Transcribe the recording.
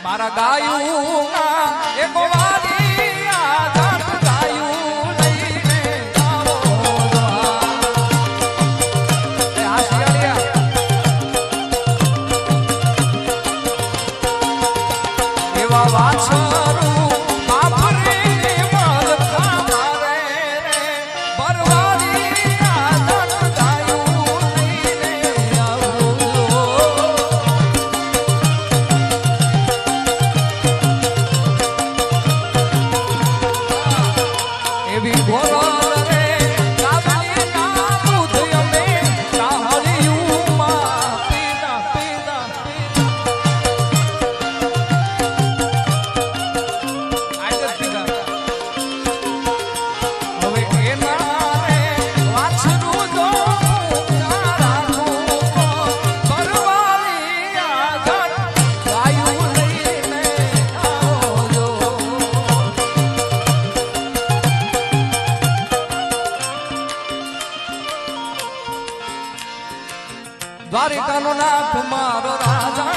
મારા ગાયું ના એક વારી આધાર ગાયું લઈને આવો એ હાસિયાળિયા એવા વાછરું બાપરે મલ ખારે રે બરવારી આધાર ગાયું લઈને આવો એવી બોલ રે કાબલી ના બુધ અમે કાહળિયું માં પીના પીના પીના હવે એના રે વાછરું જો રાખું પરવારી આગળ ગાયું લઈને આવજો દ્વારિકાનો નાથ મારો રાજા